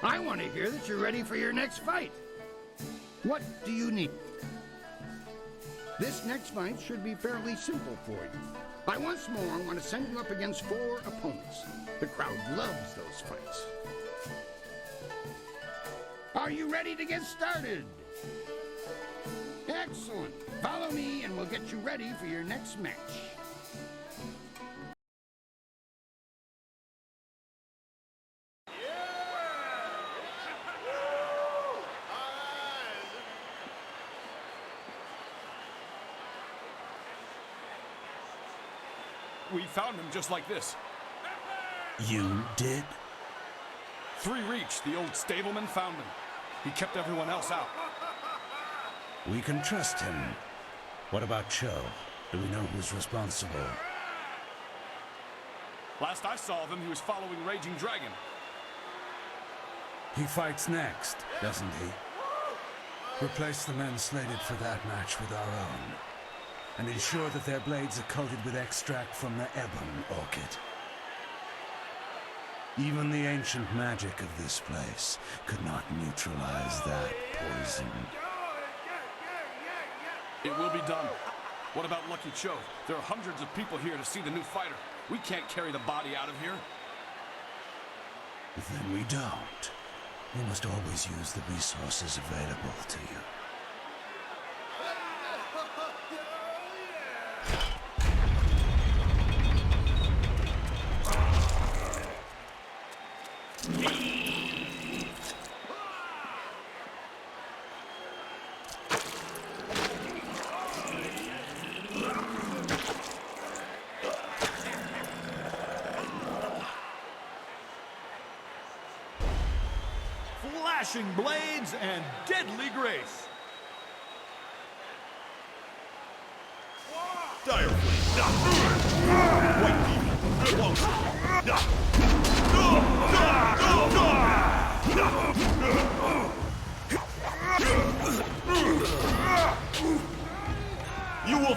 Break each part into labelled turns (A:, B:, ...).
A: I want to hear that you're ready for your next fight. What do you need? This next fight should be fairly simple for you. I once more want to send you up against 4 opponents. The crowd loves those fights. Are you ready to get started? Excellent. Follow me and we'll get you ready for your next match.
B: We found him just like this.
C: You did?
B: 3 Reach, the old stableman, found him. He kept everyone else out.
C: We can trust him. What about Cho? Do we know who's responsible?
B: Last I saw of him, he was following Raging Dragon.
C: He fights next, doesn't he? Replace the men slated for that match with our own. And ensure that their blades are coated with extract from the ebon orchid. Even the ancient magic of this place could not neutralize that poison.
B: It will be done. What about Lucky Cho? There are hundreds of people here to see the new fighter. We can't carry the body out of here.
C: Then we don't. You must always use the resources available to you.
D: Flashing blades and deadly grace. Dire White Demon. You will.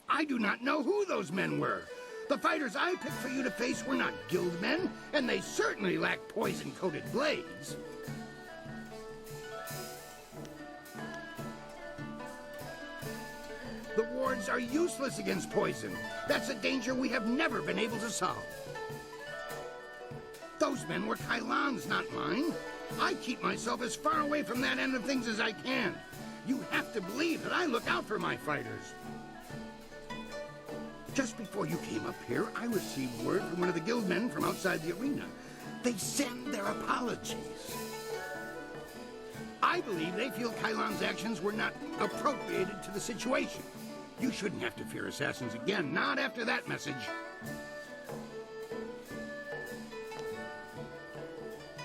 A: I do not know who those men were. The fighters I picked for you to face were not guild men, and they certainly lacked poison-coated blades. The wards are useless against poison. That's a danger we have never been able to solve. Those men were Kailan's, not mine. I keep myself as far away from that end of things as I can. You have to believe that I look out for my fighters. Just before you came up here, I received word from one of the guild men from outside the arena. They send their apologies. I believe they feel Kailan's actions were not appropriated to the situation. You shouldn't have to fear assassins again, not after that message.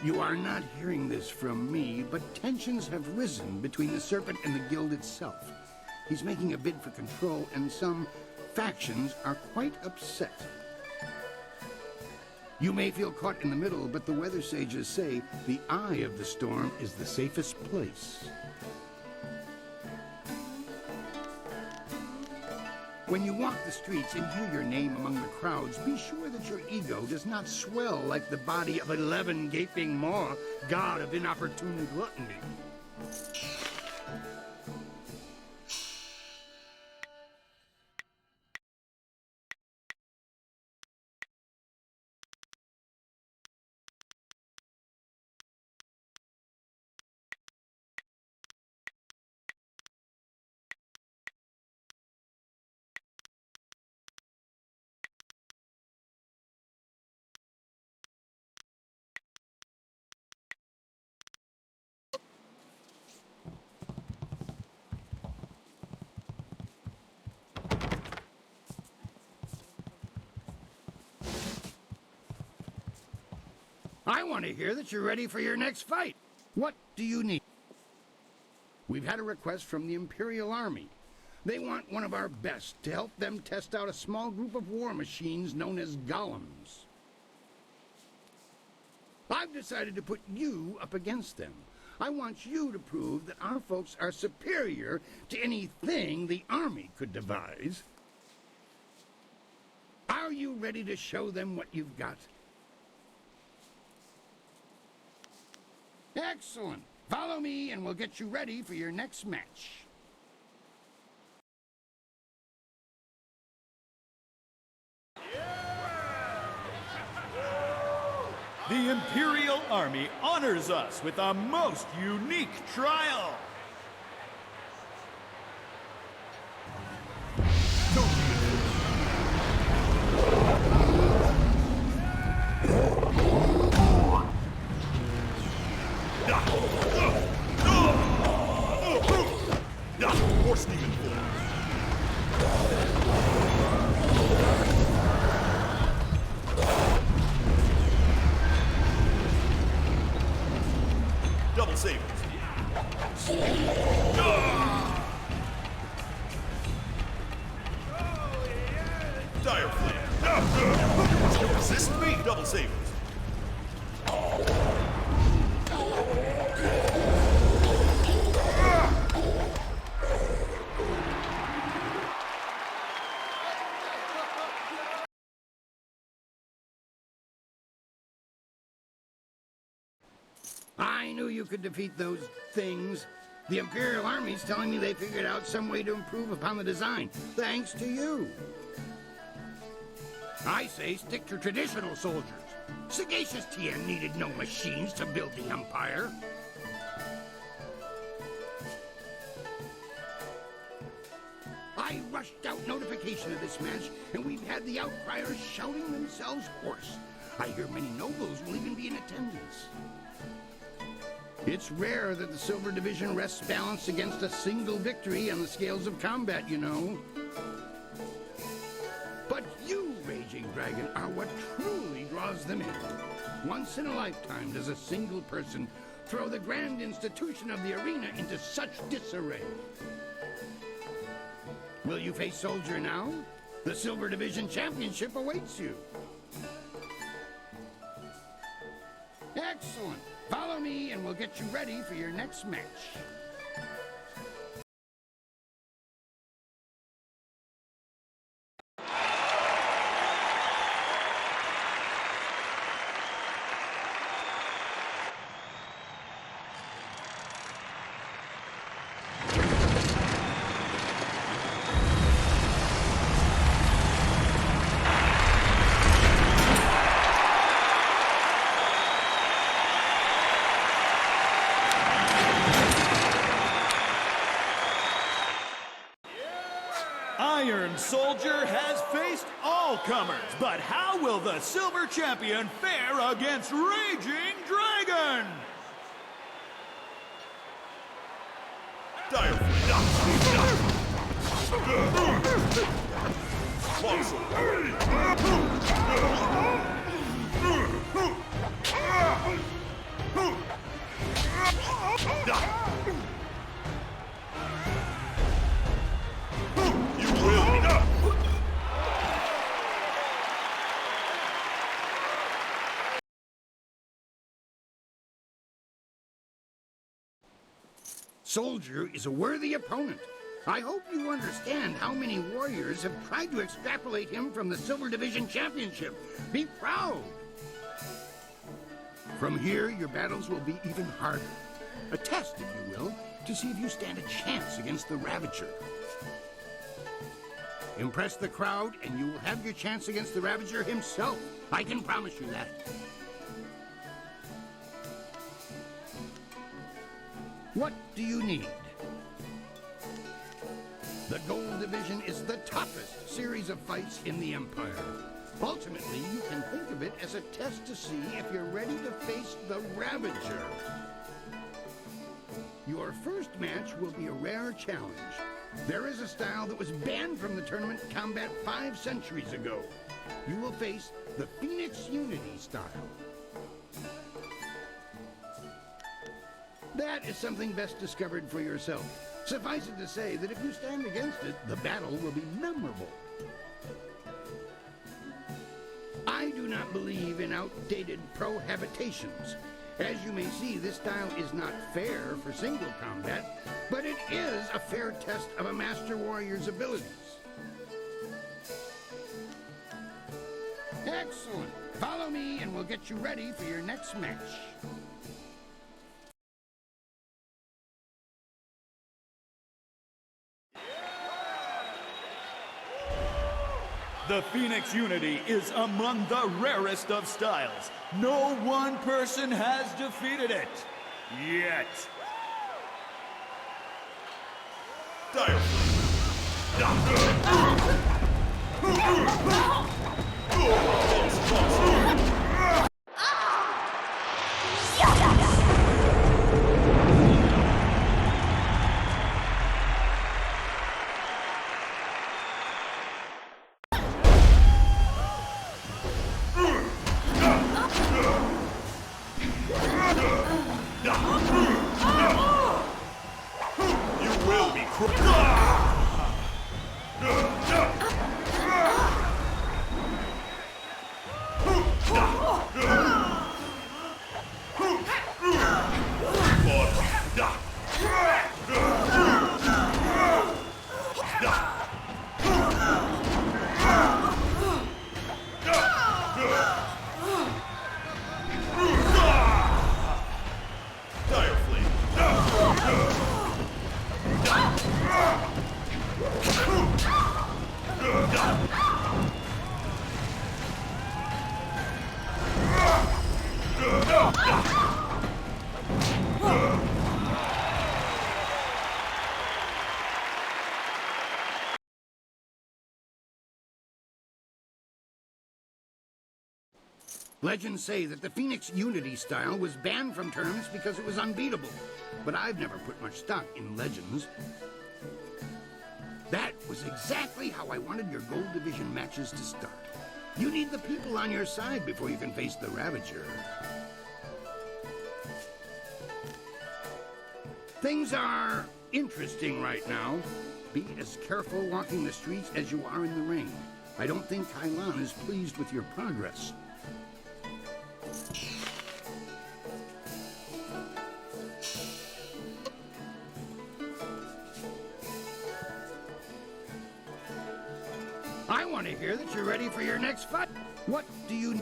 A: You are not hearing this from me, but tensions have risen between the Serpent and the guild itself. He's making a bid for control, and some factions are quite upset. You may feel caught in the middle, but the weather sages say the eye of the storm is the safest place. When you walk the streets and hear your name among the crowds, be sure that your ego does not swell like the body of 11 gaping maw, god of inopportune gluttony. I want to hear that you're ready for your next fight. What do you need? We've had a request from the Imperial Army. They want one of our best to help them test out a small group of war machines known as golems. I've decided to put you up against them. I want you to prove that our folks are superior to anything the Army could devise. Are you ready to show them what you've got? Excellent. Follow me and we'll get you ready for your next match.
D: The Imperial Army honors us with a most unique trial.
E: Horse demon form. Double sabers. Dire flame. You resist me? Double sabers.
A: I knew you could defeat those things. The Imperial Army's telling me they figured out some way to improve upon the design, thanks to you. I say stick to traditional soldiers. Sagacious Tien needed no machines to build the Empire. I rushed out notification of this match, and we've had the outcriers shouting themselves hoarse. I hear many nobles will even be in attendance. It's rare that the Silver Division rests balanced against a single victory on the scales of combat, you know. But you, Raging Dragon, are what truly draws them in. Once in a lifetime does a single person throw the grand institution of the arena into such disarray. Will you face Soldier now? The Silver Division Championship awaits you. Excellent. Follow me and we'll get you ready for your next match.
D: Iron Soldier has faced all comers, but how will the Silver Champion fare against Raging Dragon?
E: Dire
A: Soldier is a worthy opponent. I hope you understand how many warriors have tried to extrapolate him from the Silver Division Championship. Be proud! From here, your battles will be even harder. A test, if you will, to see if you stand a chance against the Ravager. Impress the crowd, and you will have your chance against the Ravager himself. I can promise you that. What do you need? The Gold Division is the toughest series of fights in the Empire. Ultimately, you can think of it as a test to see if you're ready to face the Ravager. Your first match will be a rare challenge. There is a style that was banned from the tournament combat 5 centuries ago. You will face the Phoenix Unity style. That is something best discovered for yourself. Suffice it to say that if you stand against it, the battle will be memorable. I do not believe in outdated prohabitations. As you may see, this style is not fair for single combat, but it is a fair test of a master warrior's abilities. Excellent. Follow me and we'll get you ready for your next match.
D: The Phoenix Unity is among the rarest of styles. No one person has defeated it. Yet.
E: Dire You will be
A: Legends say that the Phoenix Unity style was banned from terms because it was unbeatable, but I've never put much stock in legends. That was exactly how I wanted your Gold Division matches to start. You need the people on your side before you can face the Ravager. Things are interesting right now. Be as careful walking the streets as you are in the ring. I don't think Kailan is pleased with your progress. I want to hear that you're ready for your next fight. What do you...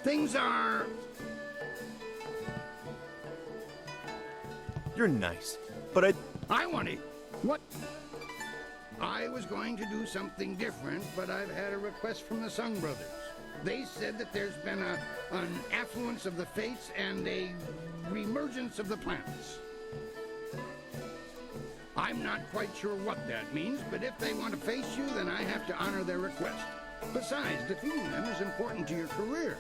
A: Things are...
F: You're nice, but
A: I want to... What? I was going to do something different, but I've had a request from the Sung Brothers. They said that there's been an affluence of the fates and a reemergence of the planets. I'm not quite sure what that means, but if they want to face you, then I have to honor their request. Besides, defeating them is important to your career.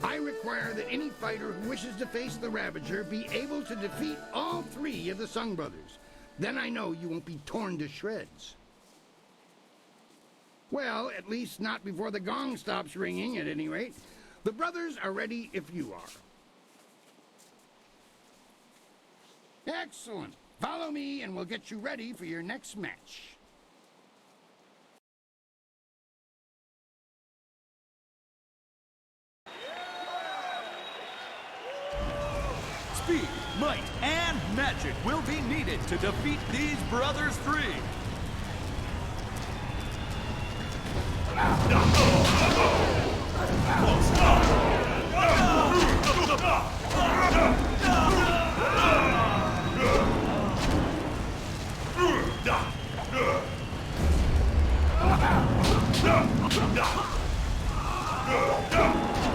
A: I require that any fighter who wishes to face the Ravager be able to defeat all three of the Sung Brothers. Then I know you won't be torn to shreds. Well, at least not before the gong stops ringing, at any rate. The brothers are ready if you are. Excellent. Follow me and we'll get you ready for your next match.
D: Speed, might, and magic will be needed to defeat these brothers three.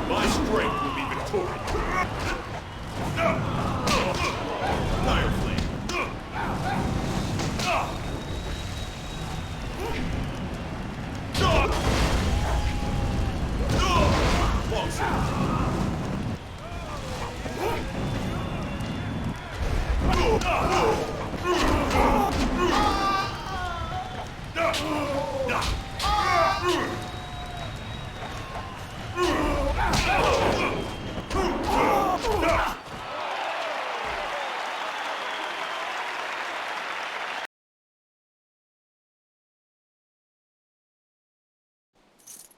E: My strength will be victorious. Dire Flame.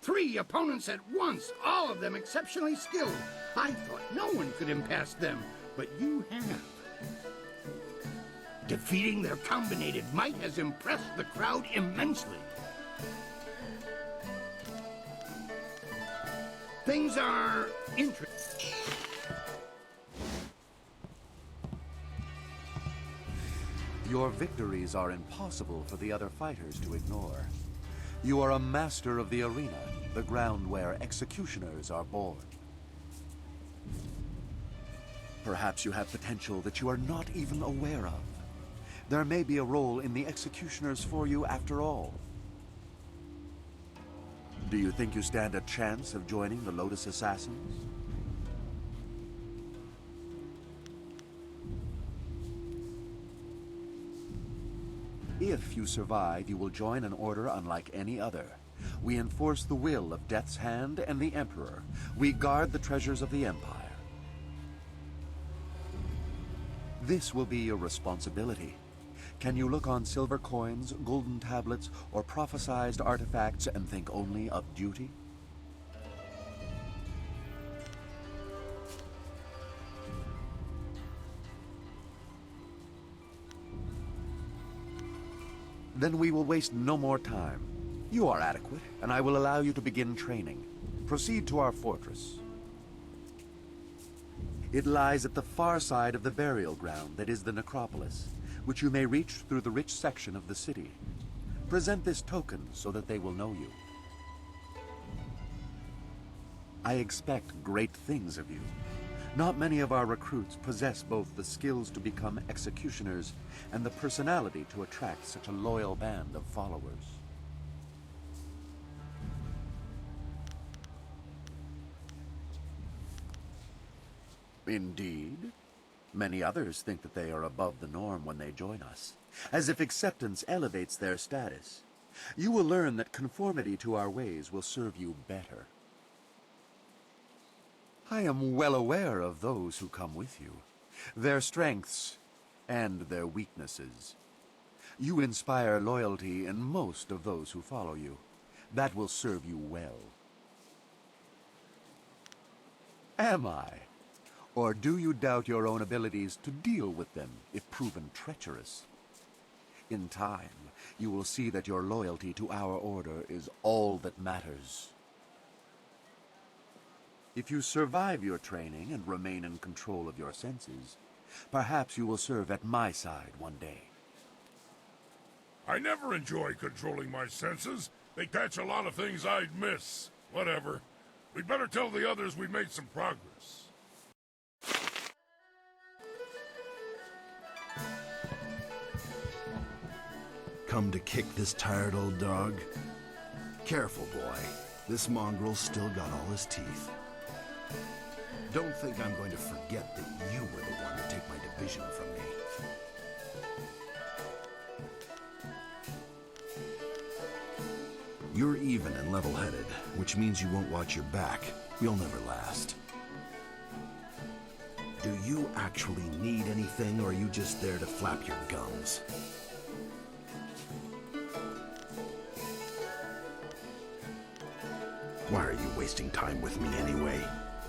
A: 3 opponents at once, all of them exceptionally skilled. I thought no one could impass them, but you have. Defeating their combinated might has impressed the crowd immensely. Things are interesting.
F: Your victories are impossible for the other fighters to ignore. You are a master of the arena, the ground where executioners are born. Perhaps you have potential that you are not even aware of. There may be a role in the executioners for you after all. Do you think you stand a chance of joining the Lotus Assassins? If you survive, you will join an order unlike any other. We enforce the will of Death's Hand and the Emperor. We guard the treasures of the Empire. This will be your responsibility. Can you look on silver coins, golden tablets, or prophesized artifacts and think only of duty? Then we will waste no more time. You are adequate, and I will allow you to begin training. Proceed to our fortress. It lies at the far side of the burial ground that is the necropolis, which you may reach through the rich section of the city. Present this token so that they will know you. I expect great things of you. Not many of our recruits possess both the skills to become executioners and the personality to attract such a loyal band of followers. Indeed. Many others think that they are above the norm when they join us, as if acceptance elevates their status. You will learn that conformity to our ways will serve you better. I am well aware of those who come with you, their strengths and their weaknesses. You inspire loyalty in most of those who follow you. That will serve you well. Am I? Or do you doubt your own abilities to deal with them if proven treacherous? In time, you will see that your loyalty to our order is all that matters. If you survive your training and remain in control of your senses, perhaps you will serve at my side one day.
E: I never enjoy controlling my senses. They catch a lot of things I'd miss. Whatever. We'd better tell the others we made some progress.
G: Come to kick this tired old dog? Careful, boy. This mongrel's still got all his teeth. Don't think I'm going to forget that you were the one to take my division from me. You're even and level-headed, which means you won't watch your back. You'll never last. Do you actually need anything, or are you just there to flap your gums? Why are you wasting time with me anyway?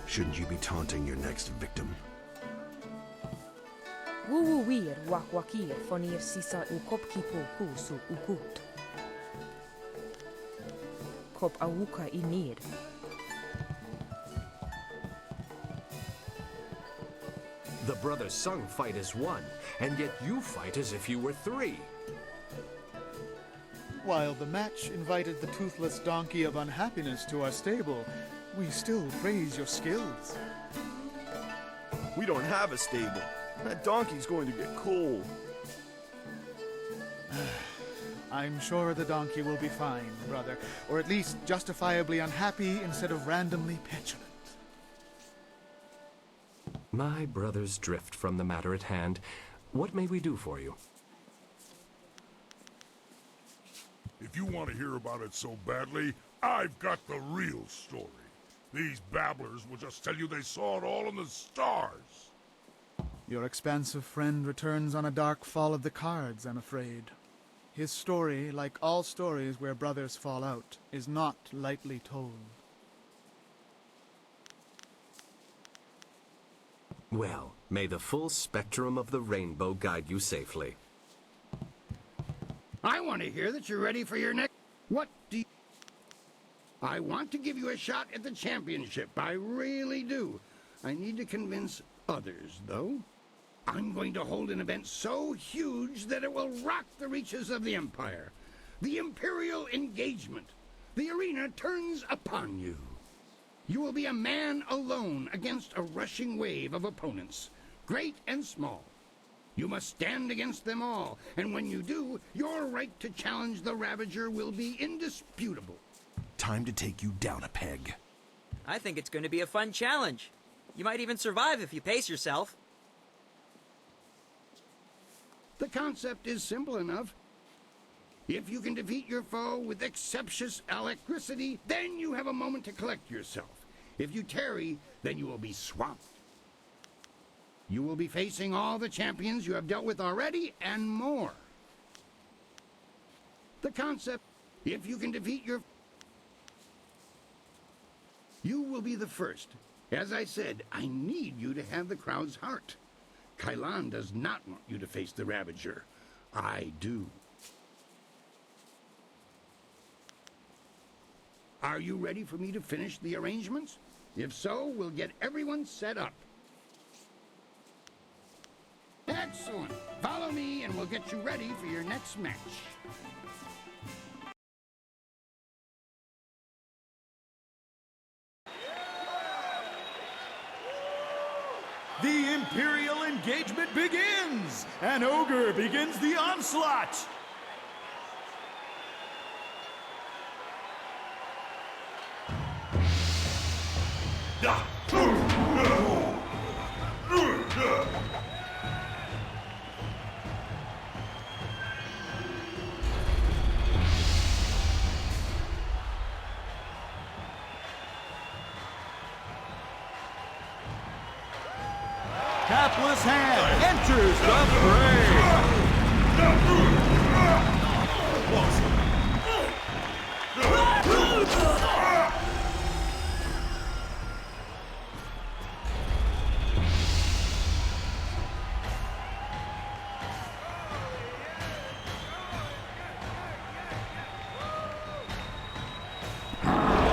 G: Shouldn't you be taunting your next victim?
H: Wuwuwir wakwakir fonir sisa ukopkipo husu ukut. Kop awuka inir.
I: The brothers Sung fight as one, and yet you fight as if you were three.
D: While the match invited the toothless donkey of unhappiness to our stable, we still praise your skills.
J: We don't have a stable. That donkey's going to get cold.
D: I'm sure the donkey will be fine, brother, or at least justifiably unhappy instead of randomly petulant.
I: My brothers drift from the matter at hand. What may we do for you?
E: If you want to hear about it so badly, I've got the real story. These babblers will just tell you they saw it all in the stars.
D: Your expansive friend returns on a dark fall of the cards, I'm afraid.
K: His story, like all stories where brothers fall out, is not lightly told.
I: Well, may the full spectrum of the rainbow guide you safely.
A: I want to hear that you're ready for your next... What do you... I want to give you a shot at the championship. I really do. I need to convince others, though. I'm going to hold an event so huge that it will rock the reaches of the Empire. The Imperial Engagement. The arena turns upon you. You will be a man alone against a rushing wave of opponents, great and small. You must stand against them all, and when you do, your right to challenge the Ravager will be indisputable.
G: Time to take you down a peg.
L: I think it's going to be a fun challenge. You might even survive if you pace yourself.
A: The concept is simple enough. If you can defeat your foe with exceptious alacrity, then you have a moment to collect yourself. If you tarry, then you will be swamped. You will be facing all the champions you have dealt with already, and more. The concept, if you can defeat your... You will be the first. As I said, I need you to have the crowd's heart. Kailan does not want you to face the Ravager. I do. Are you ready for me to finish the arrangements? If so, we'll get everyone set up. Excellent. Follow me and we'll get you ready for your next match.
D: The Imperial engagement begins! An ogre begins the onslaught! Capless Hand enters the fray!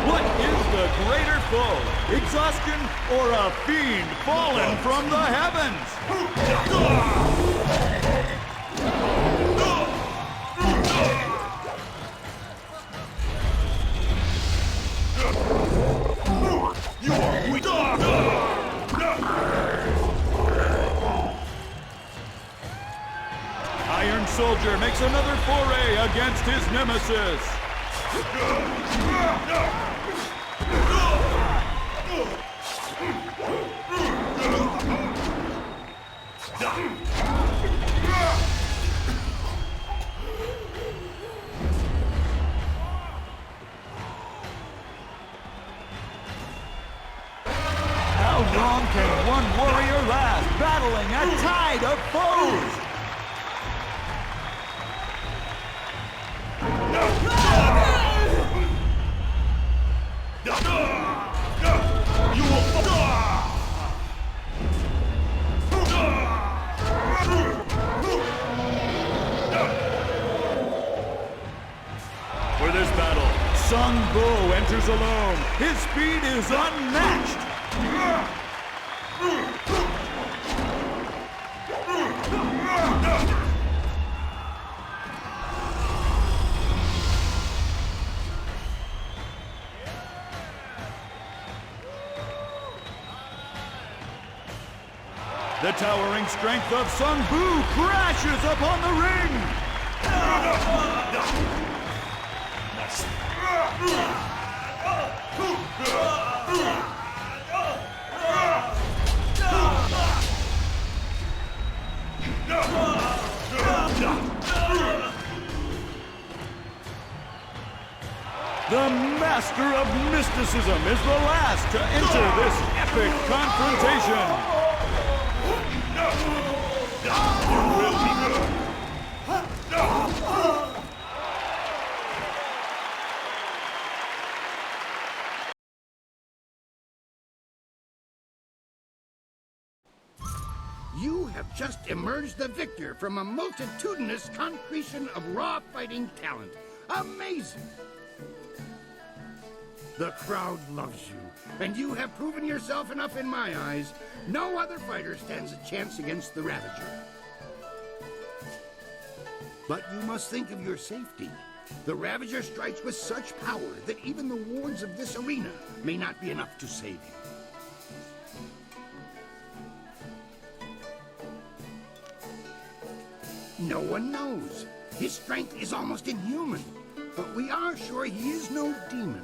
D: What is the greater foe? Exhaustion or a fiend fallen from the heavens? You are weak. Iron Soldier makes another foray against his nemesis. How long can one warrior last, battling a tide of foes? You will For this battle, Sung Bu enters alone. His speed is unmatched. The towering strength of Sung Bu crashes upon the ring. The Master of Mysticism is the last to enter this epic confrontation. You will be good.
A: have just emerged the victor from a multitudinous concretion of raw fighting talent. Amazing! The crowd loves you, and you have proven yourself enough in my eyes. No other fighter stands a chance against the Ravager. But you must think of your safety. The Ravager strikes with such power that even the wards of this arena may not be enough to save you. No one knows. His strength is almost inhuman, but we are sure he is no demon.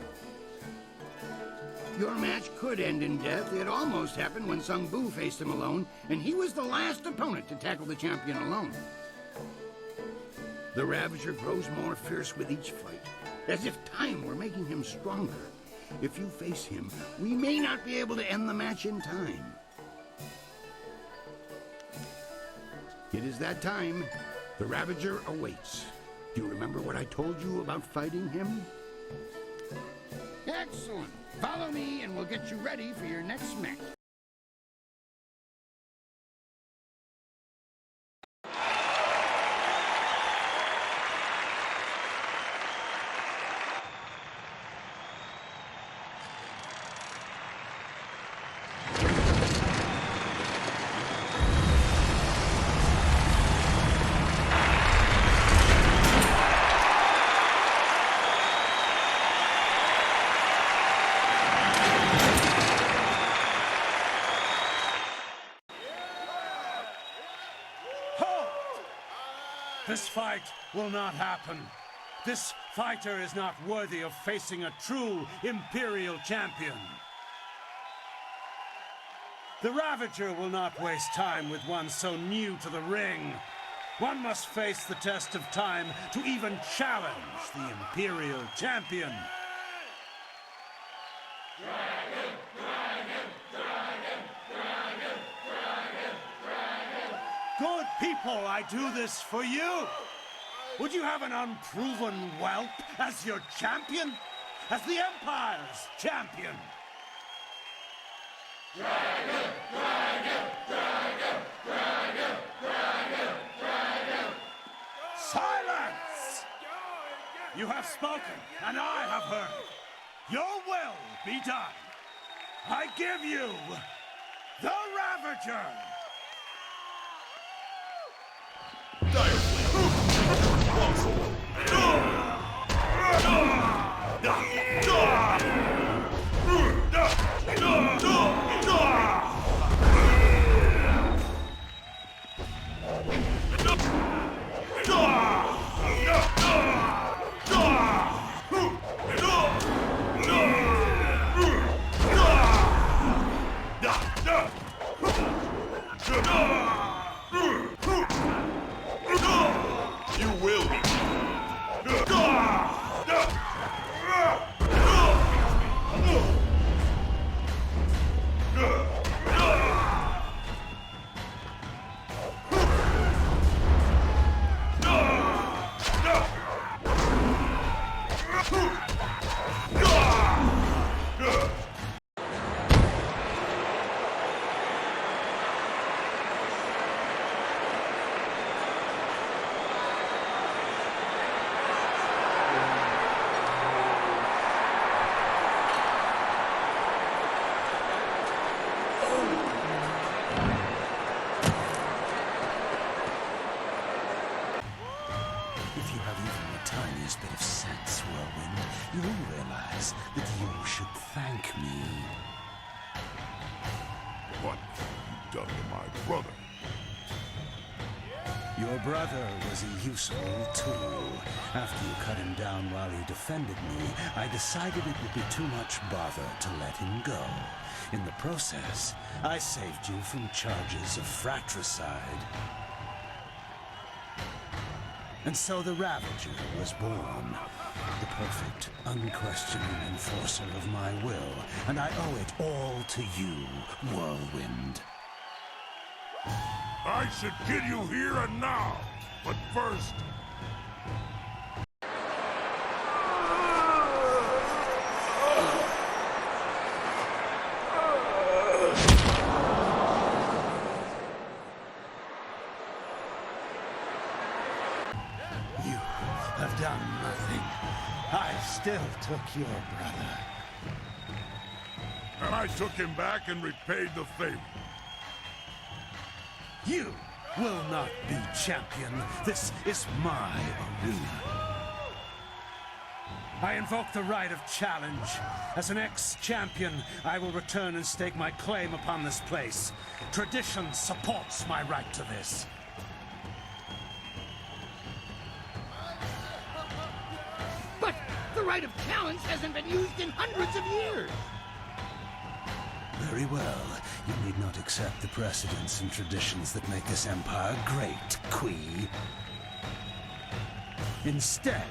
A: Your match could end in death. It almost happened when Sung Bu faced him alone, and he was the last opponent to tackle the champion alone. The Ravager grows more fierce with each fight, as if time were making him stronger. If you face him, we may not be able to end the match in time. It is that time. The Ravager awaits. Do you remember what I told you about fighting him? Excellent. Follow me and we'll get you ready for your next match.
C: This fight will not happen. This fighter is not worthy of facing a true Imperial champion. The Ravager will not waste time with one so new to the ring. One must face the test of time to even challenge the Imperial champion. Good people, I do this for you. Would you have an unproven whelp as your champion? As the Empire's champion? Dragon, dragon, dragon, dragon, dragon, dragon. Silence! You have spoken, and I have heard. Your will be done. I give you the Ravager!
E: You will be.
C: If you have even the tiniest bit of sense, Whirlwind, you will realize that you should thank me.
E: What have you done to my brother?
C: Your brother was a useful tool. After you cut him down while he defended me, I decided it would be too much bother to let him go. In the process, I saved you from charges of fratricide. And so the Ravager was born. The perfect, unquestioning enforcer of my will. And I owe it all to you, Whirlwind.
E: I should get you here and now, but first...
C: took your brother.
E: And I took him back and repaid the favor.
C: You will not be champion. This is my arena. I invoke the right of challenge. As an ex-champion, I will return and stake my claim upon this place. Tradition supports my right to this.
A: But the right of challenge hasn't been used in hundreds of years.
C: Very well. You need not accept the precedents and traditions that make this empire great, Kui. Instead,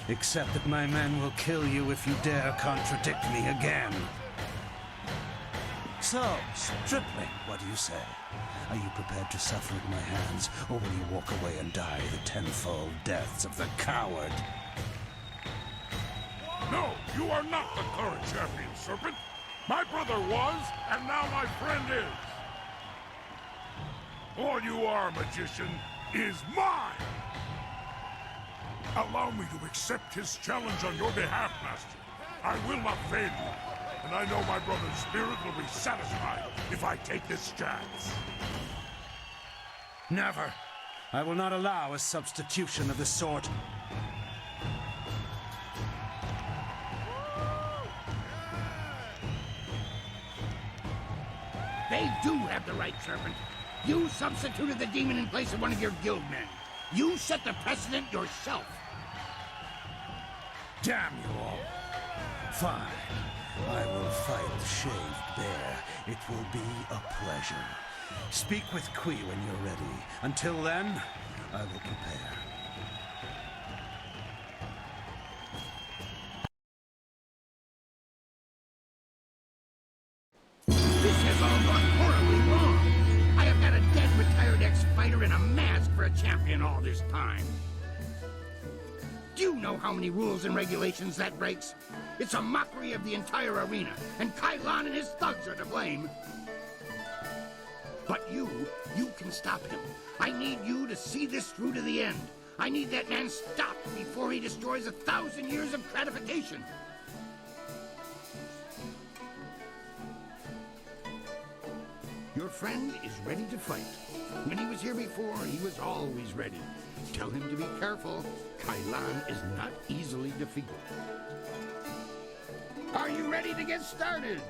C: accept that my men will kill you if you dare contradict me again. So, stripling, what do you say? Are you prepared to suffer at my hands, or will you walk away and die the tenfold deaths of the coward?
E: No, you are not the current champion, Serpent. My brother was, and now my friend is. All you are, magician, is mine! Allow me to accept his challenge on your behalf, Master. I will not fail you, and I know my brother's spirit will be satisfied if I take this chance.
C: Never. I will not allow a substitution of this sort.
A: They do have the right, Serpent. You substituted the demon in place of one of your guildmen. You set the precedent yourself.
C: Damn you all. Fine. I will fight the shaved bear. It will be a pleasure. Speak with Kui when you're ready. Until then, I will prepare.
A: This has all gone horribly wrong. I have had a dead retired ex-fighter in a mask for a champion all this time. Do you know how many rules and regulations that breaks? It's a mockery of the entire arena, and Kailan and his thugs are to blame. But you can stop him. I need you to see this through to the end. I need that man stopped before he destroys 1,000 years of gratification. Your friend is ready to fight. When he was here before, he was always ready. Tell him to be careful. Kailan is not easily defeated. Are you ready to get started?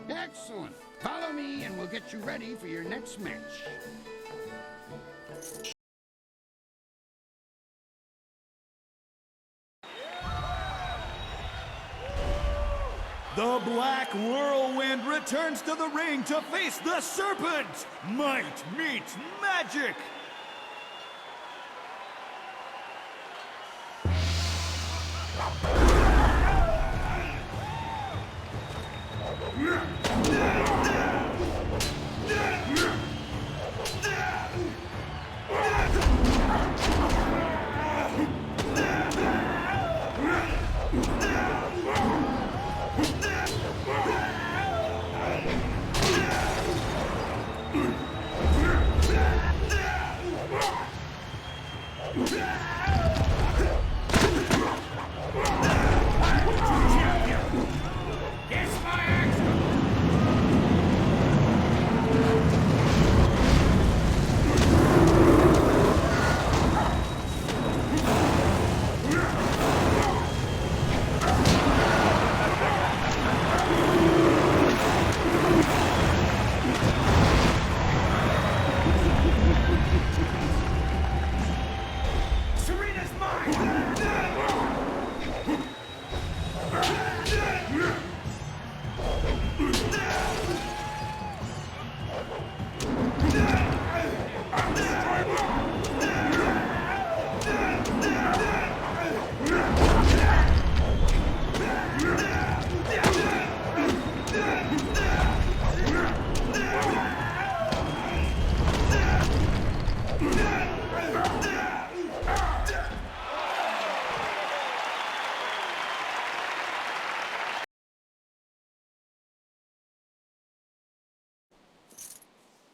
A: Excellent. Follow me and we'll get you ready for your next match.
D: The Black Whirlwind returns to the ring to face the Serpent! Might meets magic!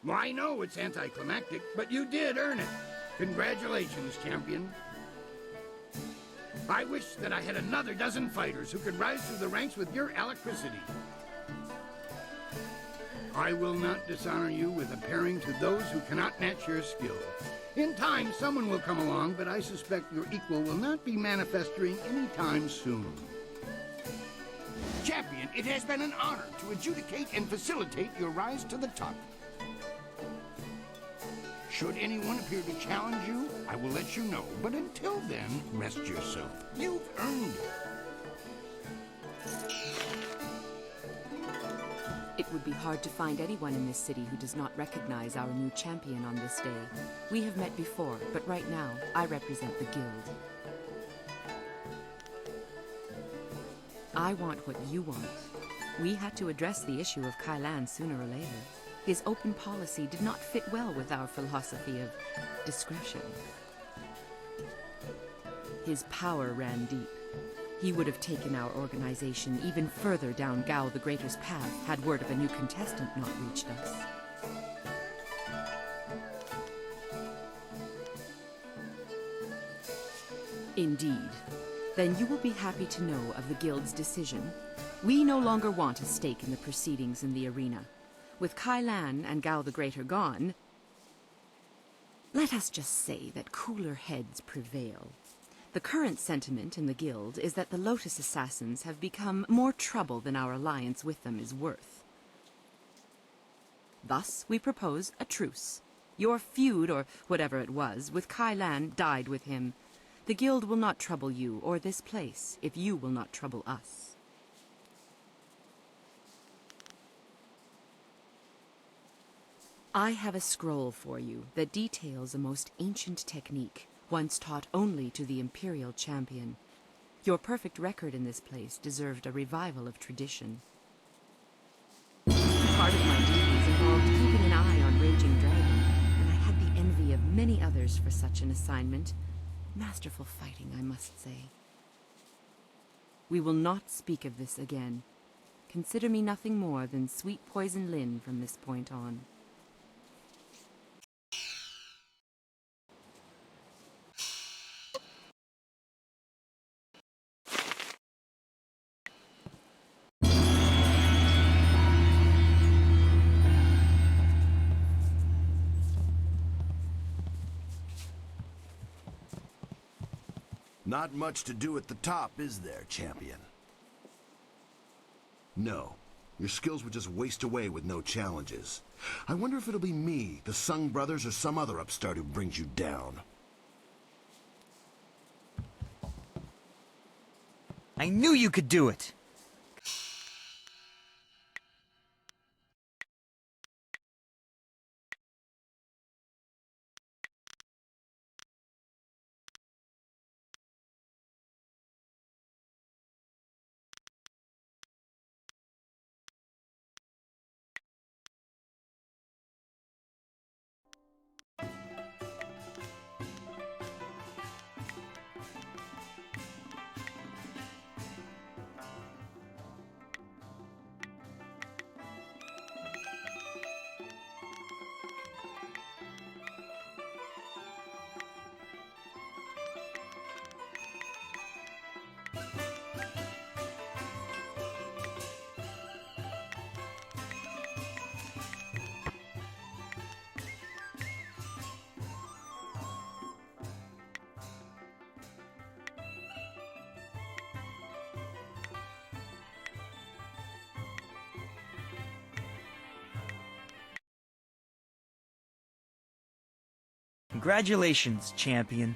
A: Well, I know it's anticlimactic, but you did earn it. Congratulations, champion. I wish that I had another dozen fighters who could rise through the ranks with your alacrity. I will not dishonor you with appearing to those who cannot match your skill. In time, someone will come along, but I suspect your equal will not be manifesting any time soon. Champion, it has been an honor to adjudicate and facilitate your rise to the top. Should anyone appear to challenge you, I will let you know. But until then, rest yourself. You've earned it.
M: It would be hard to find anyone in this city who does not recognize our new champion on this day. We have met before, but right now, I represent the guild. I want what you want. We had to address the issue of Kailan sooner or later. His open policy did not fit well with our philosophy of discretion. His power ran deep. He would have taken our organization even further down Gao the Greater's path had word of a new contestant not reached us. Indeed. Then you will be happy to know of the Guild's decision. We no longer want a stake in the proceedings in the arena. With Kailan and Gao the Greater gone, let us just say that cooler heads prevail. The current sentiment in the Guild is that the Lotus Assassins have become more trouble than our alliance with them is worth. Thus, we propose a truce. Your feud, or whatever it was, with Kailan died with him. The Guild will not trouble you or this place if you will not trouble us. I have a scroll for you that details a most ancient technique, once taught only to the Imperial Champion. Your perfect record in this place deserved a revival of tradition. Part of my duties involved keeping an eye on Raging Dragon, and I had the envy of many others for such an assignment. Masterful fighting, I must say. We will not speak of this again. Consider me nothing more than Sweet Poison Lin from this point on.
G: Not much to do at the top, is there, champion? No. Your skills would just waste away with no challenges. I wonder if it'll be me, the Sung brothers, or some other upstart who brings you down.
L: I knew you could do it!
N: Congratulations, champion.